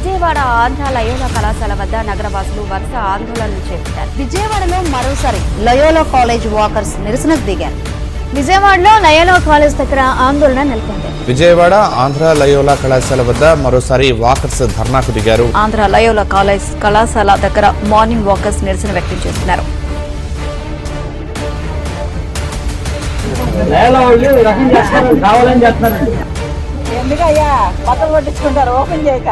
Vijayawada Andhra Loyola కళాశాల వద్ద నగరవాసులు వరుస ఆందోళనలు చేపట్టారు. విజయవాడలో మరోసారి లయోలా కాలేజ్ వాకర్స్ నిరసనకు దిగారు. విజయవాడలో లయోలా కాలేజ్ దగ్గర ఆందోళన నెలకొంది. విజయవాడ ఆంధ్ర లయోలా కళాశాల వద్ద మరోసారి వాకర్స్ ధర్నాకు దిగారు. ఆంధ్ర లయోలా కాలేజ్ కళాశాల దగ్గర మార్నింగ్ వాకర్స్ నిరసన వ్యక్తం చేస్తున్నారు. ఎందుకయ్యా పక్కన పట్టించుకుంటారు ఓపెన్ చేయక.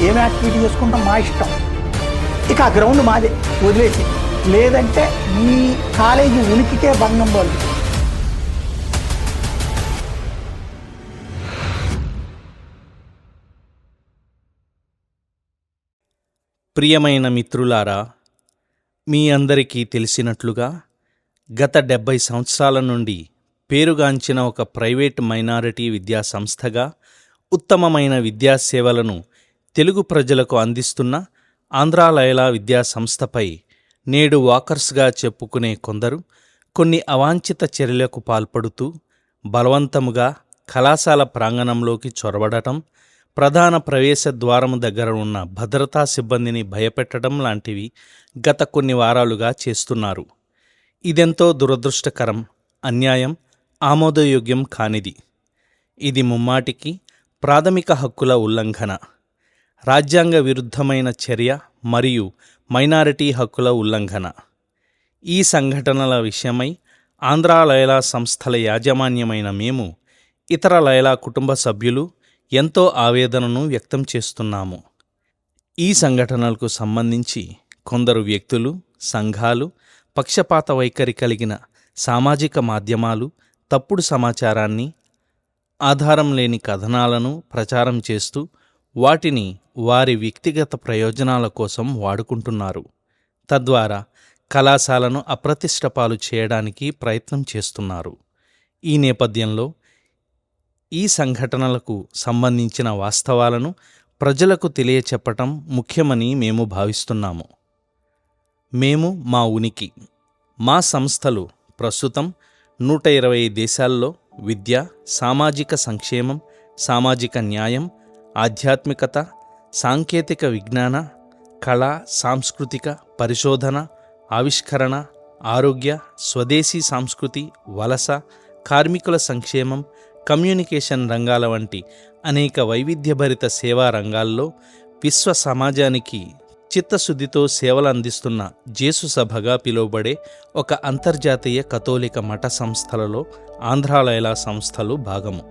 ఏం యాక్టివిటీ చేసుకుంటాం మా ఇష్టం. ఇక ఆ గ్రౌండ్ మాదే వదిలేసి, లేదంటే మీ కాలేజీ ఉనికికే భంగం పడుతుంది. ప్రియమైన మిత్రులారా, మీ అందరికీ తెలిసినట్లుగా గత 70 సంవత్సరాల నుండి పేరుగాంచిన ఒక ప్రైవేట్ మైనారిటీ విద్యా సంస్థగా ఉత్తమమైన విద్యాసేవలను తెలుగు ప్రజలకు అందిస్తున్న ఆంధ్ర లయోలా విద్యా సంస్థపై నేడు వాకర్స్గా చెప్పుకునే కొందరు కొన్ని అవాంఛిత చర్యలకు పాల్పడుతూ బలవంతముగా కళాశాల ప్రాంగణంలోకి చొరబడటం, ప్రధాన ప్రవేశ ద్వారం దగ్గర ఉన్న భద్రతా సిబ్బందిని భయపెట్టడం లాంటివి గత కొన్ని వారాలుగా చేస్తున్నారు. ఇదెంతో దురదృష్టకరం, అన్యాయం, ఆమోదయోగ్యం కానిది. ఇది ముమ్మాటికి ప్రాథమిక హక్కుల ఉల్లంఘన, రాజ్యాంగ విరుద్ధమైన చర్య మరియు మైనారిటీ హక్కుల ఉల్లంఘన. ఈ సంఘటనల విషయమై ఆంధ్ర లయోలా సంస్థల యాజమాన్యమైన మేము, ఇతర లయోలా కుటుంబ సభ్యులు ఎంతో ఆవేదనను వ్యక్తం చేస్తున్నాము. ఈ సంఘటనలకు సంబంధించి కొందరు వ్యక్తులు, సంఘాలు పక్షపాత వైఖరి కలిగిన సామాజిక మాధ్యమాలు తప్పుడు సమాచారాన్ని, ఆధారం లేని కథనాలను ప్రచారం చేస్తూ వాటిని వారి వ్యక్తిగత ప్రయోజనాల కోసం వాడుకుంటున్నారు. తద్వారా కళాశాలను అప్రతిష్టపాలు చేయడానికి ప్రయత్నం చేస్తున్నారు. ఈ నేపథ్యంలో ఈ సంఘటనలకు సంబంధించిన వాస్తవాలను ప్రజలకు తెలియచెప్పటం ముఖ్యమని మేము భావిస్తున్నాము. మేము మా ఉనికి, మా సంస్థలు ప్రస్తుతం 120 దేశాల్లో విద్య, సామాజిక సంక్షేమం, సామాజిక న్యాయం, ఆధ్యాత్మికత, సాంకేతిక విజ్ఞాన, కళ, సాంస్కృతిక పరిశోధన, ఆవిష్కరణ, ఆరోగ్య, స్వదేశీ సంస్కృతి, వలస, కార్మికుల సంక్షేమం, కమ్యూనికేషన్ రంగాల వంటి అనేక వైవిధ్యభరిత సేవా రంగాల్లో విశ్వ సమాజానికి చిత్తశుద్ధితో సేవలు అందిస్తున్న జేసు సభగా పిలువబడే ఒక అంతర్జాతీయ కథోలిక మఠ సంస్థలలో ఆంధ్ర లయోలా సంస్థలు భాగము.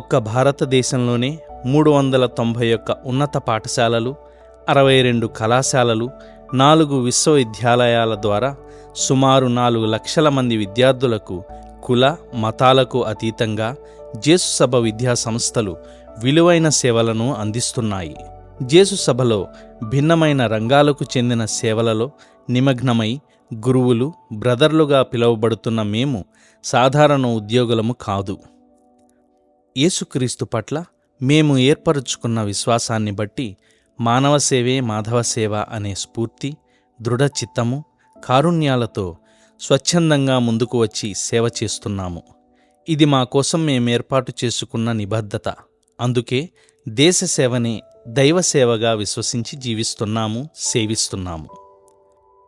ఒక్క భారతదేశంలోనే 391 ఉన్నత పాఠశాలలు, 62 కళాశాలలు, 4 విశ్వవిద్యాలయాల ద్వారా సుమారు 4 లక్షల మంది విద్యార్థులకు కుల మతాలకు అతీతంగా జేసు సభ విద్యా సంస్థలు విలువైన సేవలను అందిస్తున్నాయి. జేసు సభలో భిన్నమైన రంగాలకు చెందిన సేవలలో నిమగ్నమై గురువులు, బ్రదర్లుగా పిలువబడుతున్న మేము సాధారణ ఉద్యోగులము కాదు. యేసుక్రీస్తు పట్ల మేము ఏర్పరుచుకున్న విశ్వాసాన్ని బట్టి మానవ సేవే మాధవ సేవ అనే స్ఫూర్తి, దృఢ చిత్తము, కారుణ్యాలతో స్వచ్ఛందంగా ముందుకు వచ్చి సేవ చేస్తున్నాము. ఇది మా కోసం మేమేర్పాటు చేసుకున్న నిబద్ధత. అందుకే దేశ సేవనే దైవ సేవగా విశ్వసించి జీవిస్తున్నాము, సేవిస్తున్నాము.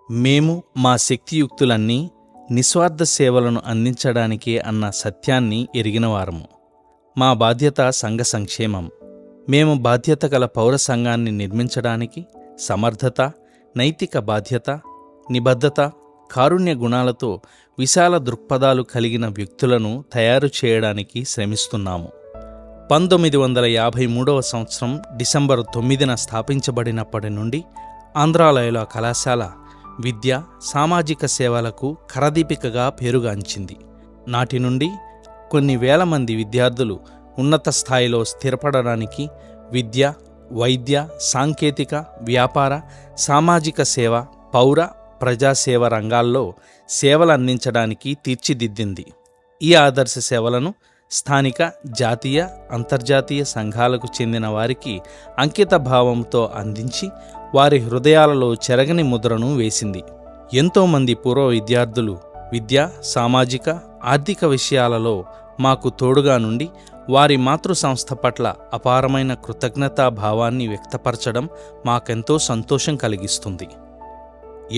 మేము మా శక్తియుక్తులన్నీ నిస్వార్థ సేవలను అందించడానికే అన్న సత్యాన్ని ఎరిగినవారము. మా బాధ్యత సంఘ సంక్షేమం. మేము బాధ్యత గల పౌర సంఘాన్ని నిర్మించడానికి సమర్థత, నైతిక బాధ్యత, నిబద్ధత, కారుణ్య గుణాలతో విశాల దృక్పథాలు కలిగిన వ్యక్తులను తయారు చేయడానికి శ్రమిస్తున్నాము. 1953 సంవత్సరం డిసెంబర్ 9న స్థాపించబడినప్పటి నుండి ఆంధ్ర లయోలా కళాశాల విద్య, సామాజిక సేవలకు కరదీపికగా పేరుగాంచింది. నాటి నుండి కొన్ని వేల మంది విద్యార్థులు ఉన్నత స్థాయిలో స్థిరపడడానికి విద్య, వైద్య, సాంకేతిక, వ్యాపార, సామాజిక సేవ, పౌర, ప్రజాసేవ రంగాల్లో సేవలు అందించడానికి తీర్చిదిద్దింది. ఈ ఆదర్శ సేవలను స్థానిక, జాతీయ, అంతర్జాతీయ సంఘాలకు చెందిన వారికి అంకిత భావంతో అందించి వారి హృదయాలలో చెరగని ముద్రను వేసింది. ఎంతోమంది పూర్వ విద్యార్థులు విద్య, సామాజిక, ఆర్థిక విషయాలలో మాకు తోడుగా నుండి వారి మాతృ సంస్థ పట్ల అపారమైన కృతజ్ఞతా భావాన్ని వ్యక్తపరచడం మాకెంతో సంతోషం కలిగిస్తుంది.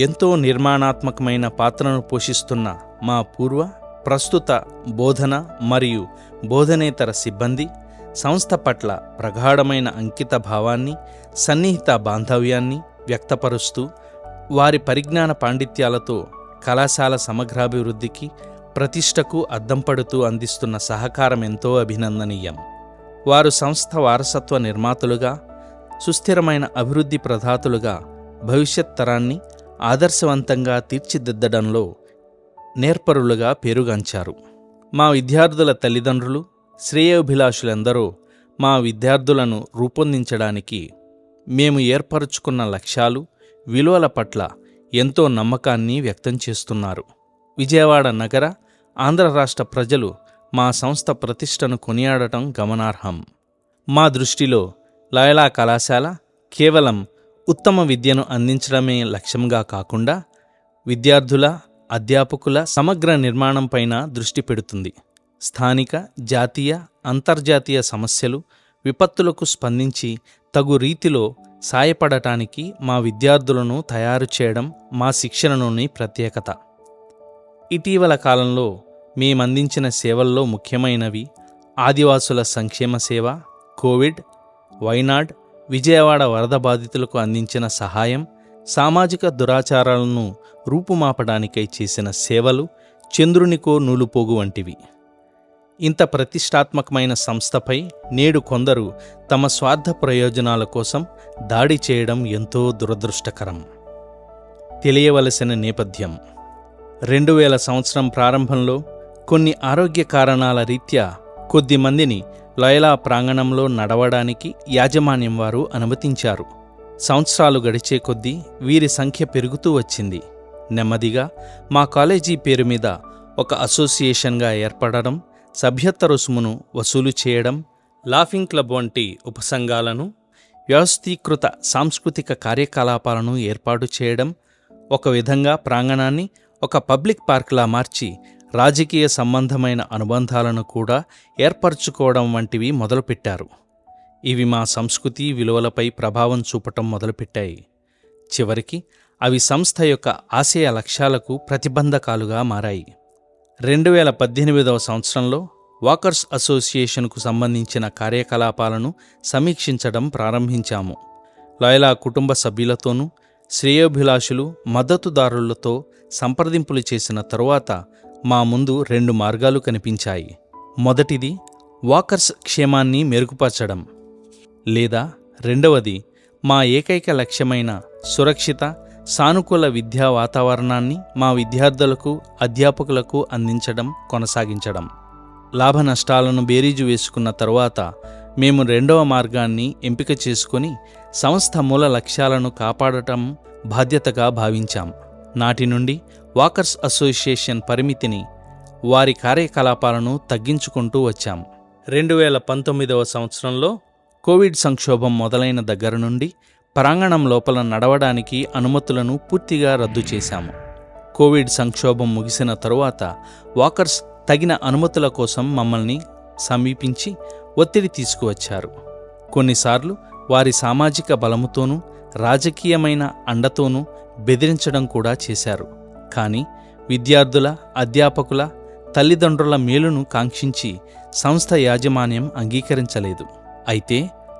ఎంతో నిర్మాణాత్మకమైన పాత్రను పోషిస్తున్న మా పూర్వ, ప్రస్తుత బోధన మరియు బోధనేతర సిబ్బంది సంస్థ పట్ల ప్రగాఢమైన అంకిత భావాన్ని, సన్నిహిత బాంధవ్యాన్ని వ్యక్తపరుస్తూ వారి పరిజ్ఞాన పాండిత్యాలతో కళాశాల సమగ్రాభివృద్ధికి, ప్రతిష్టకు అద్దం పడుతూ అందిస్తున్న సహకారం ఎంతో అభినందనీయం. వారు సంస్థ వారసత్వ నిర్మాతలుగా, సుస్థిరమైన అభివృద్ధి ప్రదాతలుగా భవిష్యత్ తరాన్ని ఆదర్శవంతంగా తీర్చిదిద్దడంలో నేర్పరులుగా పేరుగాంచారు. మా విద్యార్థుల తల్లిదండ్రులు, శ్రేయోభిలాషులందరూ మా విద్యార్థులను రూపొందించడానికి మేము ఏర్పరచుకున్న లక్ష్యాలు, విలువల పట్ల ఎంతో నమ్మకాన్ని వ్యక్తం చేస్తున్నారు. విజయవాడ నగర, ఆంధ్ర రాష్ట్ర ప్రజలు మా సంస్థ ప్రతిష్టను కొనియాడటం గమనార్హం. మా దృష్టిలో లయోలా కళాశాల కేవలం ఉత్తమ విద్యను అందించడమే లక్ష్యంగా కాకుండా విద్యార్థుల, అధ్యాపకుల సమగ్ర నిర్మాణంపైన దృష్టి పెడుతుంది. స్థానిక, జాతీయ, అంతర్జాతీయ సమస్యలు, విపత్తులకు స్పందించి తగు రీతిలో సాయపడటానికి మా విద్యార్థులను తయారు చేయడం మా శిక్షణలోని ప్రత్యేకత. ఇటీవల కాలంలో మేమందించిన సేవల్లో ముఖ్యమైనవి ఆదివాసుల సంక్షేమ సేవ, కోవిడ్, వైనాడ్, విజయవాడ వరద బాధితులకు అందించిన సహాయం, సామాజిక దురాచారాలను రూపుమాపడానికై చేసిన సేవలు, చంద్రునికో నూలుపోగు వంటివి. ఇంత ప్రతిష్టాత్మకమైన సంస్థపై నేడు కొందరు తమ స్వార్థ ప్రయోజనాల కోసం దాడి చేయడం ఎంతో దురదృష్టకరం. తెలియవలసిన నేపథ్యం: 2000 సంవత్సరం ప్రారంభంలో కొన్ని ఆరోగ్య కారణాల రీత్యా కొద్దిమందిని లయోలా ప్రాంగణంలో నడవడానికి యాజమాన్యం వారు అనుమతించారు. సంవత్సరాలు గడిచే కొద్దీ వీరి సంఖ్య పెరుగుతూ వచ్చింది. నెమ్మదిగా మా కాలేజీ పేరు మీద ఒక అసోసియేషన్గా ఏర్పడడం, సభ్యత్వ రుసుమును వసూలు చేయడం, లాఫింగ్ క్లబ్ వంటి ఉపసంఘాలను, వ్యవస్థీకృత సాంస్కృతిక కార్యకలాపాలను ఏర్పాటు చేయడం, ఒక విధంగా ప్రాంగణాన్ని ఒక పబ్లిక్ పార్క్లా మార్చి రాజకీయ సంబంధమైన అనుబంధాలను కూడా ఏర్పరచుకోవడం వంటివి మొదలుపెట్టారు. ఇవి మా సంస్కృతి విలువలపై ప్రభావం చూపటం మొదలుపెట్టాయి. చివరికి అవి సంస్థ యొక్క ఆశయ లక్ష్యాలకు ప్రతిబంధకాలుగా మారాయి. 2018వ సంవత్సరంలో వాకర్స్ అసోసియేషన్కు సంబంధించిన కార్యకలాపాలను సమీక్షించడం ప్రారంభించాము. లయోలా కుటుంబ సభ్యులతోనూ, శ్రేయోభిలాషులు, మద్దతుదారులతో సంప్రదింపులు చేసిన తరువాత మా ముందు 2 మార్గాలు కనిపించాయి. మొదటిది వాకర్స్ క్షేమాన్ని మెరుగుపరచడం, లేదా రెండవది మా ఏకైక లక్ష్యమైన సురక్షిత, సానుకూల విద్యా వాతావరణాన్ని మా విద్యార్థులకు, అధ్యాపకులకు అందించడం కొనసాగించడం. లాభ నష్టాలను బేరీజు వేసుకున్న తరువాత మేము రెండవ మార్గాన్ని ఎంపిక చేసుకుని సంస్థ మూల లక్ష్యాలను కాపాడటం బాధ్యతగా భావించాం. నాటి నుండి వాకర్స్ అసోసియేషన్ పరిమితిని, వారి కార్యకలాపాలను తగ్గించుకుంటూ వచ్చాం. 2019వ సంవత్సరంలో కోవిడ్ సంక్షోభం మొదలైన దగ్గర నుండి ప్రాంగణం లోపల నడవడానికి అనుమతులను పూర్తిగా రద్దు చేశాము. కోవిడ్ సంక్షోభం ముగిసిన తరువాత వాకర్స్ తగిన అనుమతుల కోసం మమ్మల్ని సమీపించి ఒత్తిడి తీసుకువచ్చారు. కొన్నిసార్లు వారి సామాజిక బలముతోనూ, రాజకీయమైన అండతోనూ బెదిరించడం కూడా చేశారు. కానీ విద్యార్థుల, అధ్యాపకుల, తల్లిదండ్రుల మేలును కాంక్షించి సంస్థ యాజమాన్యం అంగీకరించలేదు. అయితే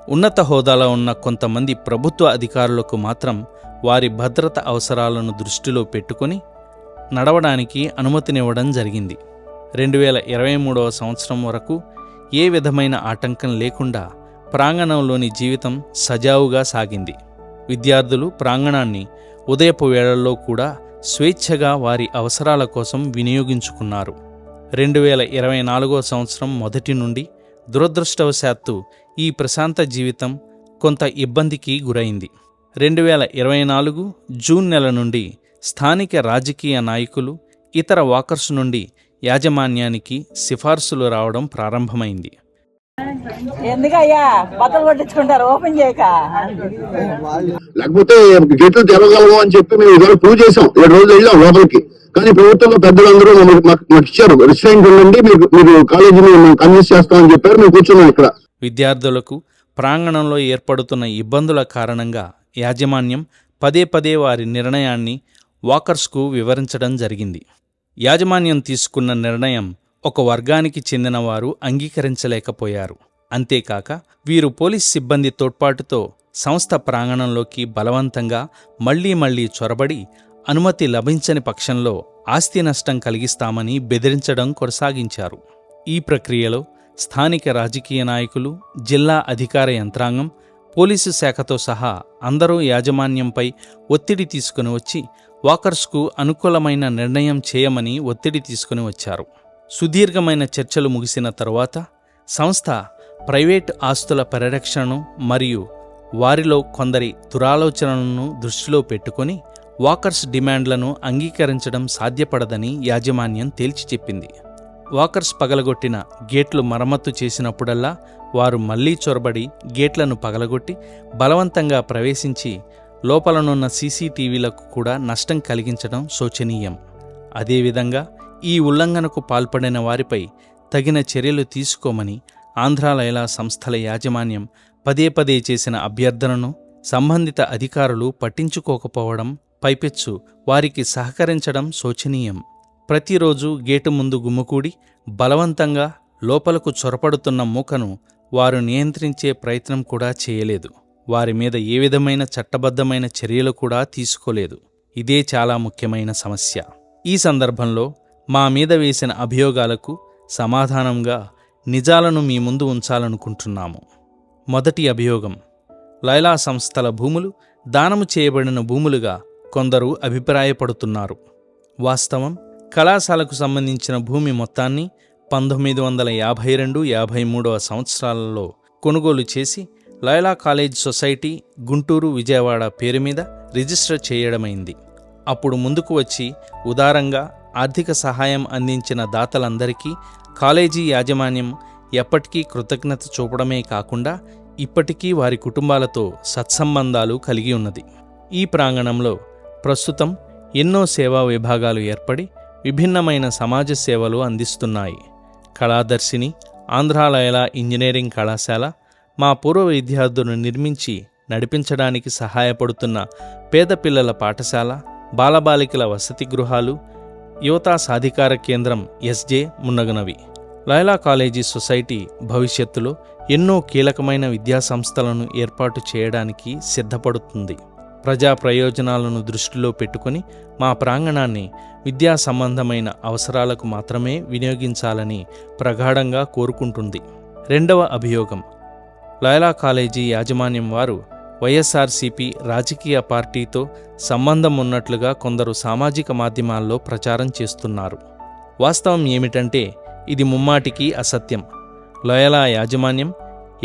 ఉన్నత హోదాలో ఉన్న కొంతమంది ప్రభుత్వ అధికారులకు మాత్రం వారి భద్రత అవసరాలను దృష్టిలో పెట్టుకుని నడవడానికి అనుమతినివ్వడం జరిగింది. 2023వ సంవత్సరం వరకు ఏ విధమైన ఆటంకం లేకుండా ప్రాంగణంలోని జీవితం సజావుగా సాగింది. విద్యార్థులు ప్రాంగణాన్ని ఉదయపు వేళల్లో కూడా స్వేచ్ఛగా వారి అవసరాల కోసం వినియోగించుకున్నారు. 2024వ సంవత్సరం మొదటి నుండి దురదృష్టవశాత్తు ఈ ప్రశాంత జీవితం కొంత ఇబ్బందికి గురైంది. 2024 జూన్ నెల నుండి స్థానిక రాజకీయ నాయకులు, ఇతర వాకర్స్ నుండి యాజమాన్యానికి సిఫార్సులు రావడం ప్రారంభమైంది. ఎందుకయ్యా బట్టలు పట్టించుకుంటారు ఓపెన్ చేయక? లేకపోతే గేట్లు తెరవగలము అని చెప్పి మేము ఇవాళ ప్రూవ్ చేసాం. 7 రోజులు వెళ్ళాం లోపలికి. కానీ ప్రభుత్వంలో పెద్దలందరూ మాకు ఇచ్చారు, రిస్ట్రైంట్ ఉండండి, మీరు కాలేజీని కన్విన్స్ చేస్తామని చెప్పారు. మేము కూర్చున్నాం ఇక్కడ. విద్యార్థులకు ప్రాంగణంలో ఏర్పడుతున్న ఇబ్బందుల కారణంగా యాజమాన్యం పదే పదే వారి నిర్ణయాన్ని వాకర్స్కు వివరించడం జరిగింది. యాజమాన్యం తీసుకున్న నిర్ణయం ఒక వర్గానికి చెందిన వారు అంగీకరించలేకపోయారు. అంతేకాక వీరు పోలీస్ సిబ్బంది తోడ్పాటుతో సంస్థ ప్రాంగణంలోకి బలవంతంగా మళ్లీ చొరబడి అనుమతి లభించని పక్షంలో ఆస్తి నష్టం కలిగిస్తామని బెదిరించడం కొనసాగించారు. ఈ ప్రక్రియలో స్థానిక రాజకీయ నాయకులు, జిల్లా అధికార యంత్రాంగం, పోలీసు శాఖతో సహా అందరూ యాజమాన్యంపై ఒత్తిడి తీసుకుని వచ్చి వాకర్స్కు అనుకూలమైన నిర్ణయం చేయమని ఒత్తిడి తీసుకుని వచ్చారు. సుదీర్ఘమైన చర్చలు ముగిసిన తరువాత సంస్థ ప్రైవేటు ఆస్తుల పరిరక్షణను మరియు వారిలో కొందరి దురాలోచనలను దృష్టిలో పెట్టుకొని వాకర్స్ డిమాండ్లను అంగీకరించడం సాధ్యపడదని యాజమాన్యం తేల్చి చెప్పింది. వాకర్స్ పగలగొట్టిన గేట్లు మరమ్మతు చేసినప్పుడల్లా వారు మళ్లీ చొరబడి గేట్లను పగలగొట్టి బలవంతంగా ప్రవేశించి లోపలనున్న సీసీటీవీలకు కూడా నష్టం కలిగించడం శోచనీయం. అదేవిధంగా ఈ ఉల్లంఘనకు పాల్పడిన వారిపై తగిన చర్యలు తీసుకోమని ఆంధ్ర లైలా సంస్థల యాజమాన్యం పదే చేసిన అభ్యర్థనను సంబంధిత అధికారులు పట్టించుకోకపోవడం, పైపెచ్చు వారికి సహకరించడం శోచనీయం. ప్రతిరోజు గేటు ముందు గుమ్ముకూడి బలవంతంగా లోపలకు చొరపడుతున్న మూకను వారు నియంత్రించే ప్రయత్నం కూడా చేయలేదు. వారి మీద ఏ విధమైన చట్టబద్ధమైన చర్యలు కూడా తీసుకోలేదు. ఇదే చాలా ముఖ్యమైన సమస్య. ఈ సందర్భంలో మా మీద వేసిన అభియోగాలకు సమాధానంగా నిజాలను మీ ముందు ఉంచాలనుకుంటున్నాము. మొదటి అభియోగం, లైలా సంస్థల భూములు దానము చేయబడిన భూములుగా కొందరు అభిప్రాయపడుతున్నారు. వాస్తవం, కళాశాలకు సంబంధించిన భూమి మొత్తాన్ని 1952-53 సంవత్సరాలలో కొనుగోలు చేసి లైలా కాలేజ్ సొసైటీ గుంటూరు, విజయవాడ పేరు మీద రిజిస్టర్ చేయడమైంది. అప్పుడు ముందుకు వచ్చి ఉదారంగా ఆర్థిక సహాయం అందించిన దాతలందరికీ కాలేజీ యాజమాన్యం ఎప్పటికీ కృతజ్ఞత చూపడమే కాకుండా ఇప్పటికీ వారి కుటుంబాలతో సత్సంబంధాలు కలిగి ఉన్నది. ఈ ప్రాంగణంలో ప్రస్తుతం ఎన్నో సేవా విభాగాలు ఏర్పడి విభిన్నమైన సమాజ సేవలు అందిస్తున్నాయి. కళాదర్శిని, ఆంధ్ర లైలా ఇంజనీరింగ్ కళాశాల, మా పూర్వ విద్యార్థులను నిర్మించి నడిపించడానికి సహాయపడుతున్న పేద పిల్లల పాఠశాల, బాలబాలికల వసతి గృహాలు, యువతా సాధికార కేంద్రం ఎస్జే మున్నగునవి. లైలా కాలేజీ సొసైటీ భవిష్యత్తులో ఎన్నో కీలకమైన విద్యాసంస్థలను ఏర్పాటు చేయడానికి సిద్ధపడుతుంది. ప్రజా ప్రయోజనాలను దృష్టిలో పెట్టుకుని మా ప్రాంగణాన్ని విద్యా సంబంధమైన అవసరాలకు మాత్రమే వినియోగించాలని ప్రగాఢంగా కోరుకుంటుంది. రెండవ అభియోగం, లైలా కాలేజీ యాజమాన్యం వారు వైఎస్ఆర్సీపీ రాజకీయ పార్టీతో సంబంధం ఉన్నట్లుగా కొందరు సామాజిక మాధ్యమాల్లో ప్రచారం చేస్తున్నారు. వాస్తవం ఏమిటంటే ఇది ముమ్మాటికి అసత్యం. లైలా యాజమాన్యం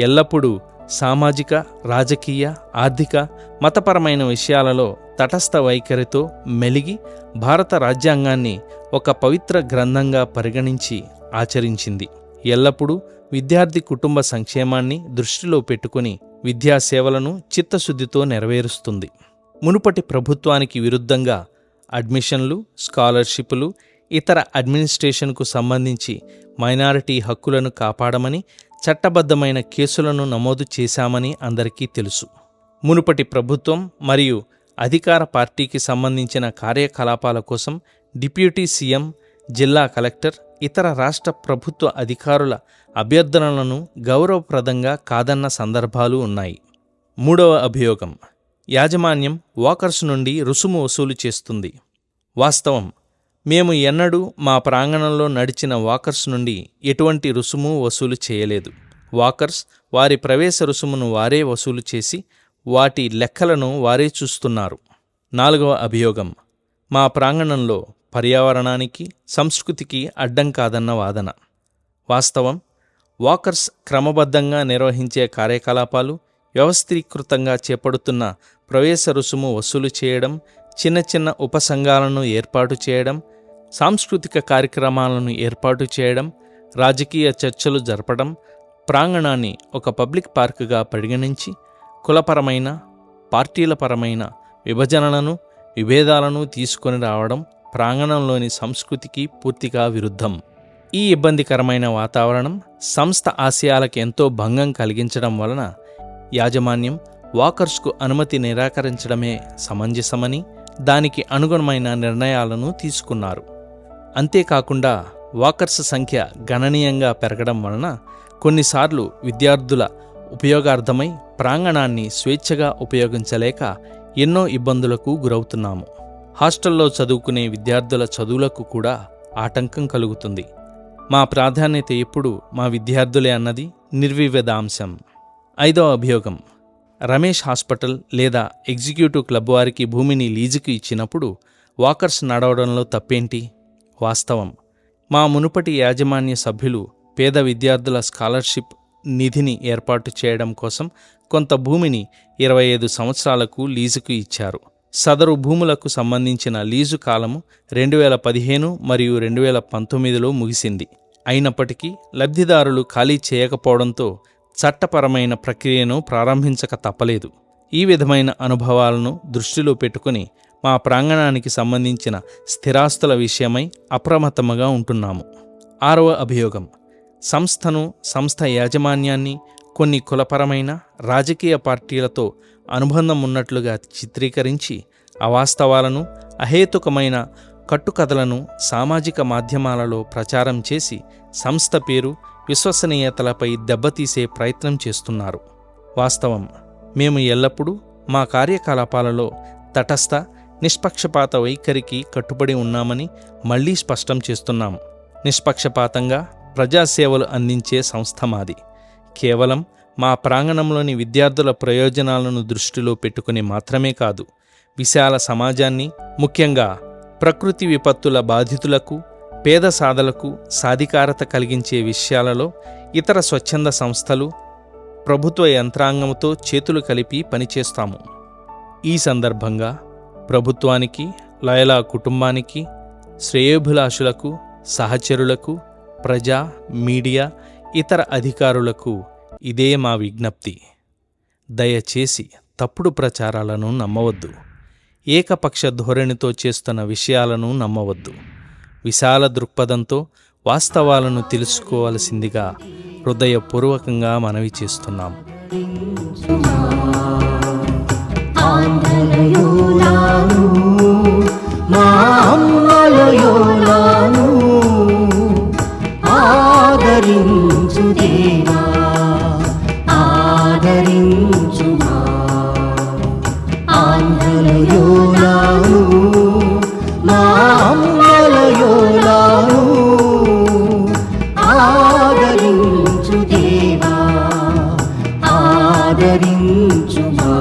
ఎల్లప్పుడూ సామాజిక, రాజకీయ, ఆర్థిక, మతపరమైన విషయాలలో తటస్థ వైఖరితో మెలిగి భారత రాజ్యాంగాన్ని ఒక పవిత్ర గ్రంథంగా పరిగణించి ఆచరించింది. ఎల్లప్పుడూ విద్యార్థి కుటుంబ సంక్షేమాన్ని దృష్టిలో పెట్టుకుని విద్యాసేవలను చిత్తశుద్ధితో నెరవేరుస్తుంది. మునుపటి ప్రభుత్వానికి విరుద్ధంగా అడ్మిషన్లు, స్కాలర్షిప్లు, ఇతర అడ్మినిస్ట్రేషన్కు సంబంధించి మైనారిటీ హక్కులను కాపాడమని చట్టబద్ధమైన కేసులను నమోదు చేశామని అందరికీ తెలుసు. మునుపటి ప్రభుత్వం మరియు అధికార పార్టీకి సంబంధించిన కార్యకలాపాల కోసం డిప్యూటీ సీఎం, జిల్లా కలెక్టర్, ఇతర రాష్ట్ర ప్రభుత్వ అధికారుల అభ్యర్థనలను గౌరవప్రదంగా కాదన్న సందర్భాలు ఉన్నాయి. మూడవ అభియోగం, యాజమాన్యం వాకర్స్ నుండి రుసుము వసూలు చేస్తుంది. వాస్తవం, మేము ఎన్నడూ మా ప్రాంగణంలో నడిచిన వాకర్స్ నుండి ఎటువంటి రుసుము వసూలు చేయలేదు. వాకర్స్ వారి ప్రవేశ రుసుమును వారే వసూలు చేసి వాటి లెక్కలను వారే చూస్తున్నారు. నాలుగవ అభియోగం, మా ప్రాంగణంలో పర్యావరణానికి, సంస్కృతికి అడ్డం కాదన్న వాదన. వాస్తవం, వాకర్స్ క్రమబద్ధంగా నిర్వహించే కార్యకలాపాలు, వ్యవస్థీకృతంగా చేపడుతున్న ప్రవేశ రుసుము వసూలు చేయడం, చిన్న చిన్న ఉపసంఘాలను ఏర్పాటు చేయడం, సాంస్కృతిక కార్యక్రమాలను ఏర్పాటు చేయడం, రాజకీయ చర్చలు జరపడం, ప్రాంగణాన్ని ఒక పబ్లిక్ పార్కుగా పరిగణించి కులపరమైన పార్టీలపరమైన విభజనలను విభేదాలను తీసుకొని రావడం ప్రాంగణంలోని సంస్కృతికి పూర్తిగా విరుద్ధం. ఈ ఇబ్బందికరమైన వాతావరణం సంస్థ ఆశయాలకు ఎంతో భంగం కలిగించడం వలన యాజమాన్యం వాకర్స్కు అనుమతి నిరాకరించడమే సమంజసమని దానికి అనుగుణమైన నిర్ణయాలను తీసుకున్నారు. అంతేకాకుండా వాకర్స్ సంఖ్య గణనీయంగా పెరగడం వలన కొన్నిసార్లు విద్యార్థుల ఉపయోగార్థమై ప్రాంగణాన్ని స్వేచ్ఛగా ఉపయోగించలేక ఎన్నో ఇబ్బందులకు గురవుతున్నాము. హాస్టల్లో చదువుకునే విద్యార్థుల చదువులకు కూడా ఆటంకం కలుగుతుంది. మా ప్రాధాన్యత ఎప్పుడు మా విద్యార్థులే అన్నది నిర్వివాదాంశం. 5వ అభియోగం, రమేష్ హాస్పిటల్ లేదా ఎగ్జిక్యూటివ్ క్లబ్ వారికి భూమిని లీజుకు ఇచ్చినప్పుడు వాకర్స్ నడవడంలో తప్పేంటి? వాస్తవం, మా మునుపటి యాజమాన్య సభ్యులు పేద విద్యార్థుల స్కాలర్షిప్ నిధిని ఏర్పాటు చేయడం కోసం కొంత భూమిని 25 సంవత్సరాలకు లీజుకు ఇచ్చారు. సదరు భూములకు సంబంధించిన లీజు కాలము 2015 మరియు 2019లో ముగిసింది. అయినప్పటికీ లబ్ధిదారులు ఖాళీ చేయకపోవడంతో చట్టపరమైన ప్రక్రియను ప్రారంభించక తప్పలేదు. ఈ విధమైన అనుభవాలను దృష్టిలో పెట్టుకుని మా ప్రాంగణానికి సంబంధించిన స్థిరాస్తుల విషయమై అప్రమత్తముగా ఉంటున్నాము. 6వ అభియోగం, సంస్థను, సంస్థ యాజమాన్యాన్ని కొన్ని కులపరమైన రాజకీయ పార్టీలతో అనుబంధం ఉన్నట్లుగా చిత్రీకరించి అవాస్తవాలను, అహేతుకమైన కట్టుకథలను సామాజిక మాధ్యమాలలో ప్రచారం చేసి సంస్థ పేరు, విశ్వసనీయతలపై దెబ్బతీసే ప్రయత్నం చేస్తున్నారు. వాస్తవం, మేము ఎల్లప్పుడూ మా కార్యకలాపాలలో తటస్థ, నిష్పక్షపాత వైఖరికి కట్టుబడి ఉన్నామని మళ్లీ స్పష్టం చేస్తున్నాం. నిష్పక్షపాతంగా ప్రజాసేవలు అందించే సంస్థ మాది. కేవలం మా ప్రాంగణంలోని విద్యార్థుల ప్రయోజనాలను దృష్టిలో పెట్టుకుని మాత్రమే కాదు, విశాల సమాజాన్ని, ముఖ్యంగా ప్రకృతి విపత్తుల బాధితులకు, పేద సాధలకు సాధికారత కలిగించే విషయాలలో ఇతర స్వచ్ఛంద సంస్థలు, ప్రభుత్వ యంత్రాంగంతో చేతులు కలిపి పనిచేస్తాము. ఈ సందర్భంగా ప్రభుత్వానికి, లయలా కుటుంబానికి, శ్రేయోభిలాషులకు, సహచరులకు, ప్రజా, మీడియా, ఇతర అధికారులకు ఇదే మా విజ్ఞప్తి. దయచేసి తప్పుడు ప్రచారాలను నమ్మవద్దు. ఏకపక్ష ధోరణితో చేస్తున్న విషయాలను నమ్మవద్దు. విశాల దృక్పథంతో వాస్తవాలను తెలుసుకోవలసిందిగా హృదయపూర్వకంగా మనవి చేస్తున్నాం. ఆదరించు దేవా, ఆదరించు మా ఆంధ్రలయోలాను, మా అమ్మలయోలాను. ఆదరించు దేవా, ఆదరించు మా